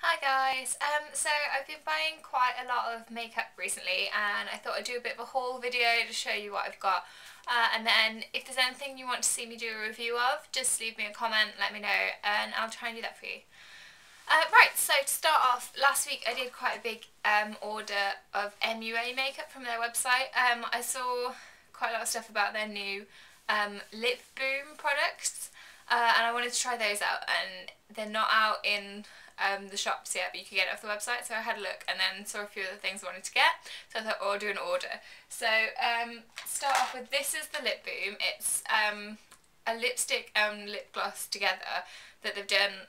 Hi guys, so I've been buying quite a lot of makeup recently and I thought I'd do a bit of a haul video to show you what I've got, and then if there's anything you want to see me do a review of, just leave me a comment, let me know and I'll try and do that for you. Right, so to start off, last week I did quite a big order of MUA makeup from their website. I saw quite a lot of stuff about their new lip boom products, and I wanted to try those out, and they're not out in the shops yet, but you can get it off the website. So I had a look and then saw a few of the things I wanted to get, so I thought, oh, I'll do an order. So start off with, this is the lip boom. It's a lipstick and lip gloss together that they've done,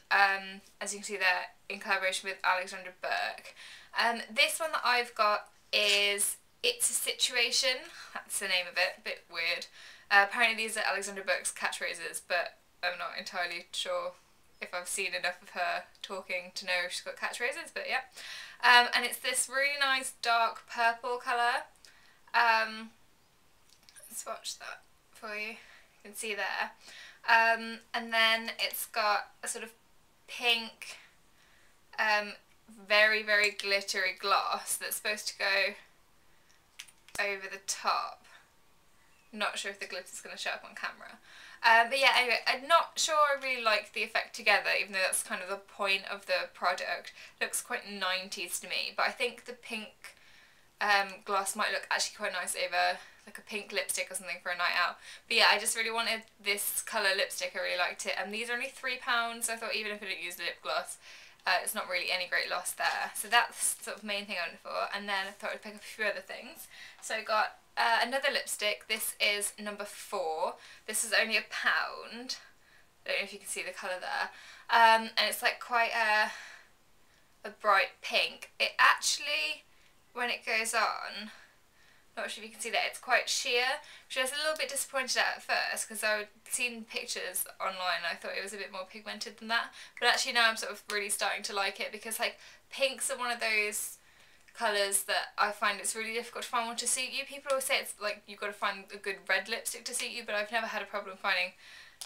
as you can see there, in collaboration with Alexandra Burke. This one that I've got is It's a Situation, that's the name of it, a bit weird. Apparently these are Alexandra Burke's catchphrases, but I'm not entirely sure if I've seen enough of her talking to know if she's got catchphrases, but yeah. And it's this really nice dark purple colour. Let's swatch that for you. You can see there. And then it's got a sort of pink, very, very glittery gloss that's supposed to go over the top. Not sure if the glitter's going to show up on camera. But yeah, anyway, I'm not sure I really like the effect together, even though that's kind of the point of the product. It looks quite 90s to me, but I think the pink gloss might look actually quite nice over like a pink lipstick or something for a night out. But yeah, I just really wanted this colour lipstick, I really liked it, and these are only £3, so I thought even if I didn't use lip gloss, it's not really any great loss there. So that's the sort of main thing I went for, and then I thought I'd pick up a few other things. So I got another lipstick. This is number 4. This is only £1. I don't know if you can see the colour there. And it's like quite a bright pink. It actually, when it goes on, not sure if you can see that, it's quite sheer, which I was a little bit disappointed at first because I'd seen pictures online and I thought it was a bit more pigmented than that. But actually now I'm sort of really starting to like it, because like pinks are one of those colours that I find it's really difficult to find one to suit you. People always say it's like you've got to find a good red lipstick to suit you, but I've never had a problem finding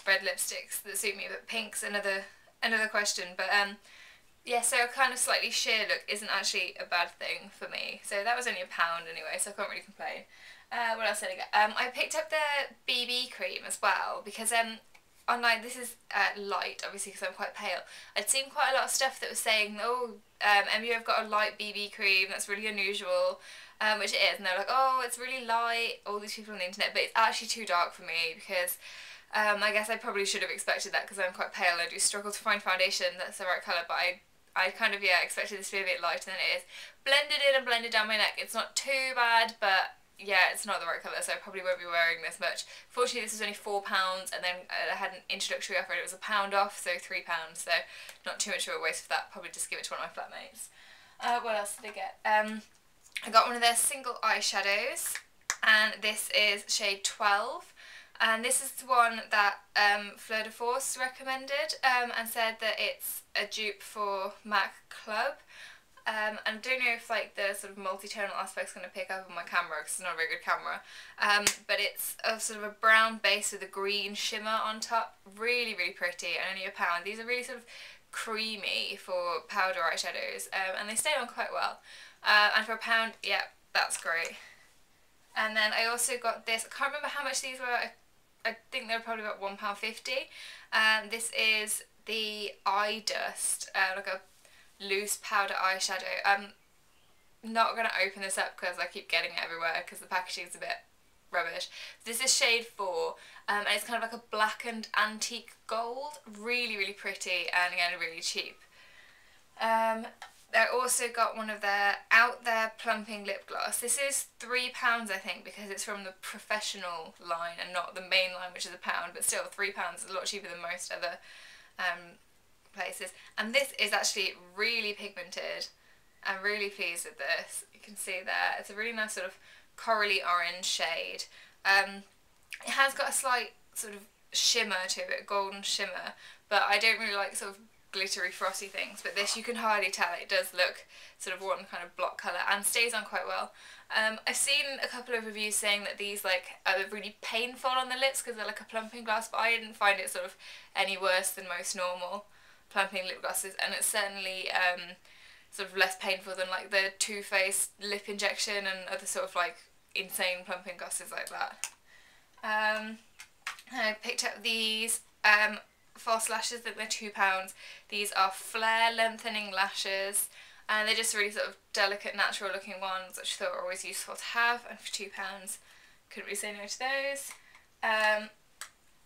red lipsticks that suit me. But pink's another question. But yeah, so a kind of slightly sheer look isn't actually a bad thing for me. So that was only £1 anyway, so I can't really complain. What else did I get? I picked up their BB cream as well, because online, this is light, obviously, because I'm quite pale. I'd seen quite a lot of stuff that was saying, oh, MUA have got a light BB cream, that's really unusual, which it is, and they're like, oh, it's really light, all these people on the internet, but it's actually too dark for me, because I guess I probably should have expected that, because I'm quite pale. I do struggle to find foundation that's the right colour, but I kind of, yeah, expected this to be a bit lighter than it is. Blended in and blended down my neck, it's not too bad, but yeah, it's not the right colour, so I probably won't be wearing this much. Fortunately, this was only £4, and then I had an introductory offer and it was £1 off, so £3, so not too much of a waste of that. Probably just give it to one of my flatmates. What else did I get? I got one of their single eyeshadows, and this is shade 12. And this is the one that Fleur de Force recommended, and said that it's a dupe for MAC Club. And I don't know if like the sort of multi-tonal aspect's going to pick up on my camera, because it's not a very good camera, but it's a sort of a brown base with a green shimmer on top. Really, really pretty, and only £1. These are really sort of creamy for powder eyeshadows, and they stay on quite well. And for £1, yeah, that's great. And then I also got this, I can't remember how much these were, I think they were probably about £1.50. This is the Eyedust, like a loose powder eyeshadow. I'm not going to open this up because I keep getting it everywhere because the packaging is a bit rubbish. This is shade 4, and it's kind of like a blackened antique gold. Really, really pretty, and again, really cheap. I also got one of their Out There Plumping lip gloss. This is £3, I think, because it's from the professional line and not the main line, which is £1, but still £3 is a lot cheaper than most other places. And this is actually really pigmented. I'm really pleased with this. You can see there, it's a really nice sort of corally orange shade. It has got a slight sort of shimmer to it, golden shimmer, but I don't really like sort of glittery frosty things, but this you can hardly tell. It does look sort of one kind of block colour and stays on quite well. I've seen a couple of reviews saying that these like are really painful on the lips because they're like a plumping gloss, but I didn't find it sort of any worse than most normal Plumping lip glosses, and it's certainly sort of less painful than like the Too Faced lip injection and other sort of like insane plumping glosses like that. I picked up these false lashes. They're £2. These are flare lengthening lashes, and they're just really sort of delicate, natural looking ones, which I thought were always useful to have, and for £2 couldn't really say no to those.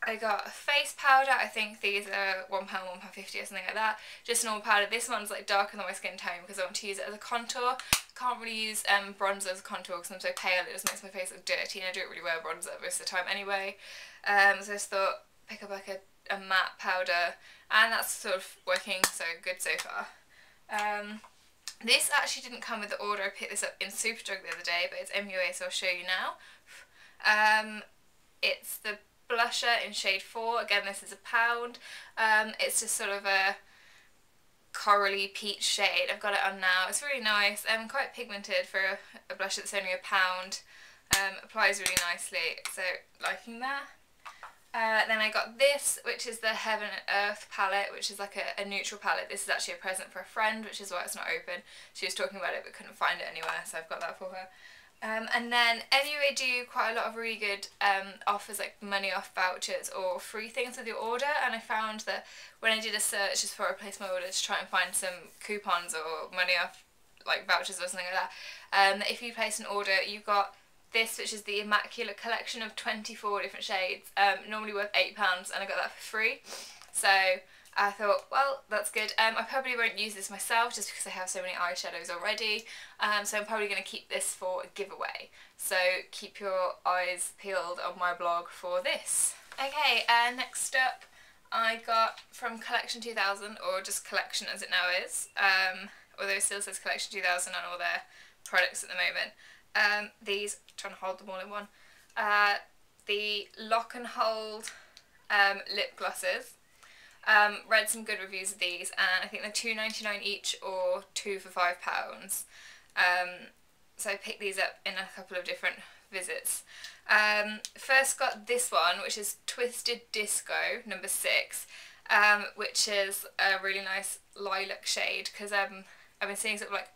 I got a face powder. I think these are £1, £1.50 or something like that. Just normal powder. This one's like darker than my skin tone because I want to use it as a contour. Can't really use bronzer as a contour because I'm so pale. It just makes my face look dirty, and I don't really wear bronzer most of the time anyway. So I just thought pick up like a matte powder, and that's sort of working so good so far. This actually didn't come with the order. I picked this up in Superdrug the other day, but it's MUA, so I'll show you now. It's the blusher in shade 4. Again, this is £1. It's just sort of a corally peach shade. I've got it on now. It's really nice. Quite pigmented for a blusher that's only £1. Applies really nicely, so liking that. Then I got this, which is the Heaven and Earth palette, which is like a neutral palette. This is actually a present for a friend, which is why it's not open. She was talking about it but couldn't find it anywhere, so I've got that for her. And then MUA do quite a lot of really good offers, like money off vouchers or free things with your order, and I found that when I did a search just before I placed my order to try and find some coupons or money off like vouchers or something like that, if you place an order, you've got this, which is the Immaculate collection of 24 different shades, normally worth £8, and I got that for free. So I thought, well, that's good. I probably won't use this myself just because I have so many eyeshadows already, so I'm probably going to keep this for a giveaway. So keep your eyes peeled on my blog for this. Okay, next up I got from Collection 2000, or just Collection as it now is, although it still says Collection 2000 on all their products at the moment. These, trying to hold them all in one, the Lock and Hold lip glosses. Read some good reviews of these, and I think they're £2.99 each or 2 for £5. So I picked these up in a couple of different visits. First got this one, which is Twisted Disco number 6, which is a really nice lilac shade, because I've been seeing sort of like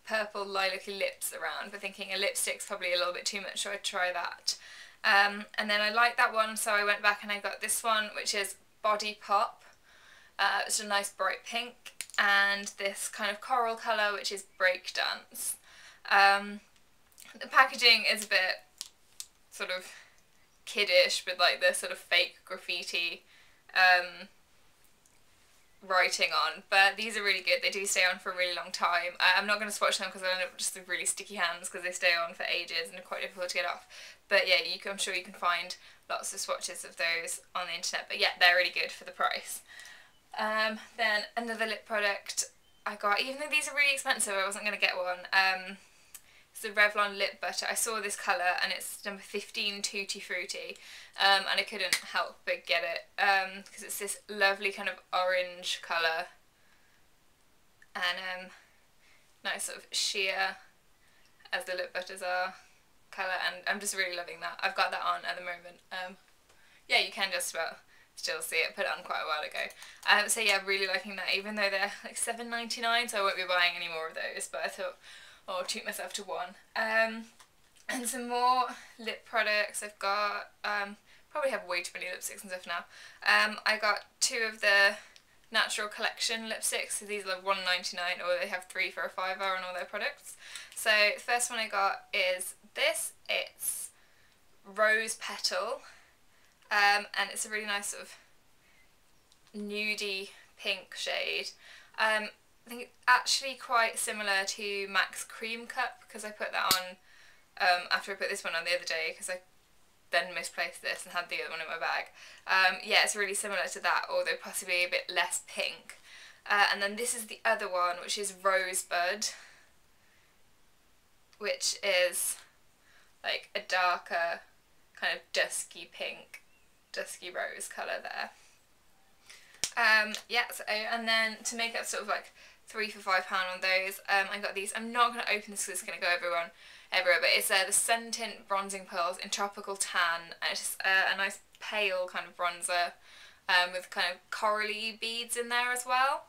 purple lilac-y lips around, but thinking a lipstick's probably a little bit too much, so I'd try that. And then I liked that one, so I went back and I got this one, which is Body Pop. It's a nice bright pink, and this kind of coral colour, which is Breakdance. The packaging is a bit sort of kiddish with like the sort of fake graffiti writing on, but these are really good. They do stay on for a really long time. I'm not going to swatch them because I end up just with really sticky hands because they stay on for ages and are quite difficult to get off. But yeah, I'm sure you can find lots of swatches of those on the internet, but yeah, they're really good for the price. Then another lip product I got, even though these are really expensive, I wasn't going to get one. It's the Revlon lip butter. I saw this colour and it's number 15 Tutti Fruitti, and I couldn't help but get it because it's this lovely kind of orange colour and nice sort of sheer, as the lip butters are, colour, and I'm just really loving that. I've got that on at the moment. Yeah, you can just about still see it, put it on quite a while ago. So yeah, really liking that, even though they're like $7.99, so I won't be buying any more of those, but I thought, oh, I'll treat myself to one. And some more lip products. I've got, probably have way too many lipsticks and stuff now. I got 2 of the Natural Collection lipsticks, so these are $1.99, or they have 3 for a £5 on all their products. So the first one I got is this. It's Rose Petal, and it's a really nice sort of nudie pink shade. I think it's actually quite similar to MAC's Cream Cup, because I put that on after I put this one on the other day, because I then misplaced this and had the other one in my bag. Yeah, it's really similar to that, although possibly a bit less pink. And then this is the other one, which is Rosebud, which is like a darker kind of dusky pink, dusky rose colour there. Yeah, so, and then to make up sort of like 3 for £5 on those, I got these. I'm not going to open this because it's going to go everywhere, but it's the Sun Tint Bronzing Pearls in Tropical Tan, and it's just a nice pale kind of bronzer. with kind of corally beads in there as well.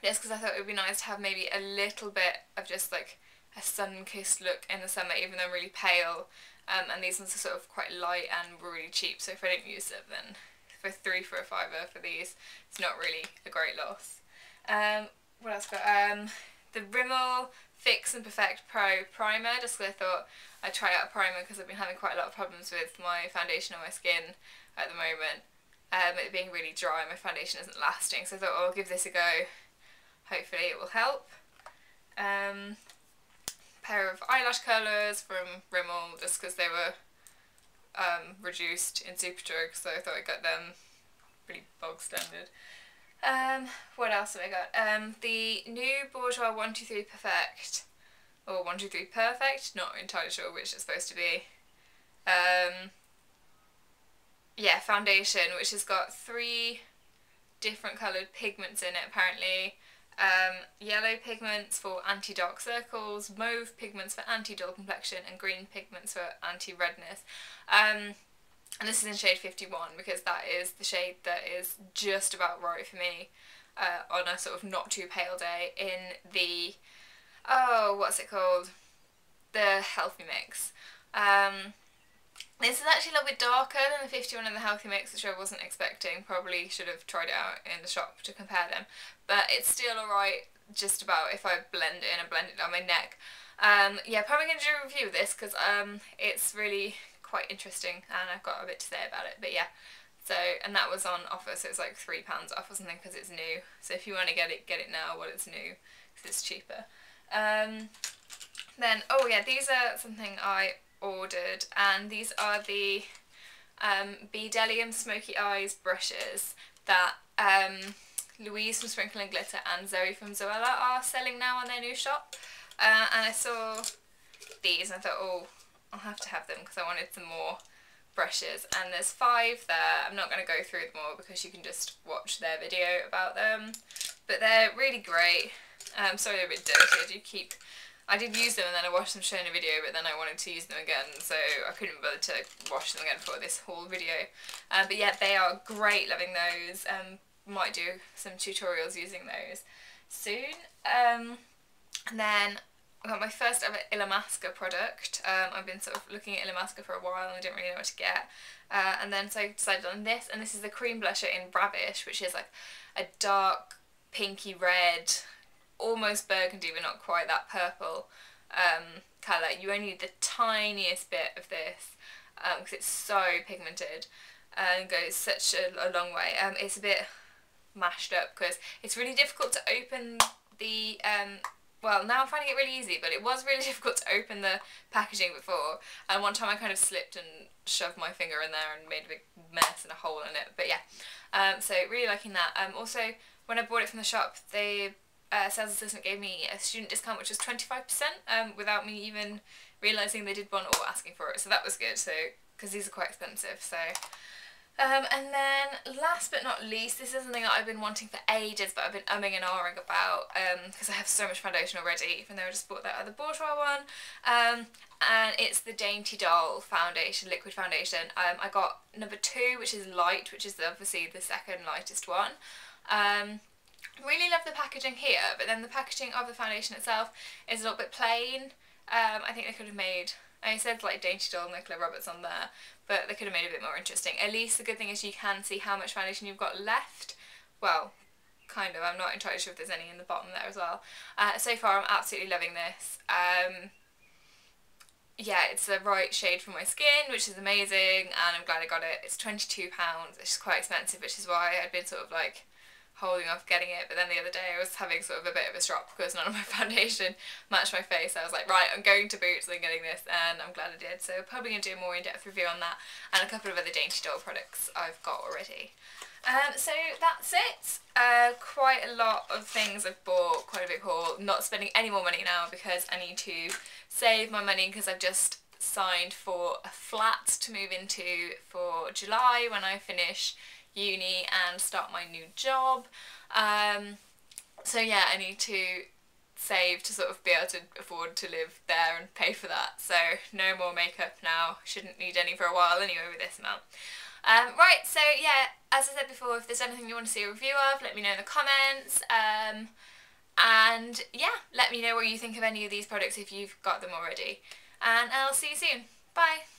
Just because I thought it would be nice to have maybe a little bit of just like a sun-kissed look in the summer, even though I'm really pale. And these ones are sort of quite light and really cheap, so if I don't use them, then for £3 for a £5 for these, it's not really a great loss. What else got? The Rimmel Fix and Perfect Pro Primer, just because I thought I'd try out a primer because I've been having quite a lot of problems with my foundation on my skin at the moment. It being really dry, my foundation isn't lasting, so I thought, oh, I'll give this a go. Hopefully it will help. Pair of eyelash curlers from Rimmel, just because they were reduced in Superdrug, so I thought I'd get them. Pretty bog standard. What else have I got? The new Bourjois 123 Perfect, or 123 Perfect, not entirely sure which it's supposed to be. Yeah, foundation, which has got 3 different coloured pigments in it apparently. Yellow pigments for anti-dark circles, mauve pigments for anti-dull complexion, and green pigments for anti-redness. And this is in shade 51 because that is the shade that is just about right for me on a sort of not too pale day in the, oh, what's it called? The Healthy Mix. This is actually a little bit darker than the 51 in the Healthy Mix, which I wasn't expecting. Probably should have tried it out in the shop to compare them. But it's still alright, just about, if I blend it in and blend it down my neck. Yeah, probably going to do a review of this because it's really quite interesting and I've got a bit to say about it. But yeah, so, and that was on offer, so it's like £3 off or something because it's new. So if you want to get it now while it's new, because it's cheaper. Then, oh yeah, these are something I ordered, and these are the Bedelium Smoky Eyes brushes that Louise from Sprinkle and Glitter and Zoe from Zoella are selling now on their new shop. And I saw these and I thought, oh, I'll have to have them because I wanted some more brushes, and there's 5 there. I'm not going to go through them all because you can just watch their video about them, but they're really great. Sorry they're a bit dirty. I did use them and then I watched them showing a video, but then I wanted to use them again, so I couldn't bother to wash them again for this whole video. But yeah, they are great, loving those. Might do some tutorials using those soon. And then I got my first ever Illamasqua product. I've been sort of looking at Illamasqua for a while and I didn't really know what to get. And then so I decided on this, and this is the cream blusher in Ravish, which is like a dark pinky red, almost burgundy but not quite that purple colour. You only need the tiniest bit of this because it's so pigmented and goes such a long way. It's a bit mashed up because it's really difficult to open the well, now I'm finding it really easy, but it was really difficult to open the packaging before, and one time I kind of slipped and shoved my finger in there and made a big mess and a hole in it. But yeah, so really liking that. Also, when I bought it from the shop, the sales assistant gave me a student discount which was 25% without me even realising they did one or asking for it, so that was good, so because these are quite expensive. So and then last but not least, this is something that I've been wanting for ages but I've been umming and ahhing about because I have so much foundation already, even though I just bought that other Bourjois one, and it's the Dainty Doll foundation, liquid foundation. I got number 2, which is light, which is obviously the second lightest one. Really love the packaging here, but then the packaging of the foundation itself is a little bit plain. I think they could have made, I said like Dainty Doll Nicola Roberts on there, but they could have made it a bit more interesting. At least the good thing is you can see how much foundation you've got left. Well, kind of, I'm not entirely sure if there's any in the bottom there as well. So far I'm absolutely loving this. Yeah, it's the right shade for my skin, which is amazing, and I'm glad I got it. It's £22, which is quite expensive, which is why I'd been sort of like holding off getting it, but then the other day I was having sort of a bit of a strop because none of my foundation matched my face. I was like, right, I'm going to Boots and getting this, and I'm glad I did. So probably going to do a more in-depth review on that and a couple of other Dainty Doll products I've got already. So that's it. Quite a lot of things I've bought, quite a big haul. Not spending any more money now because I need to save my money because I've just signed for a flat to move into for July when I finish uni and start my new job. So yeah, I need to save to sort of be able to afford to live there and pay for that. So no more makeup now. Shouldn't need any for a while anyway with this amount. Right, so yeah, as I said before, if there's anything you want to see a review of, let me know in the comments. And yeah, let me know what you think of any of these products if you've got them already. And I'll see you soon. Bye!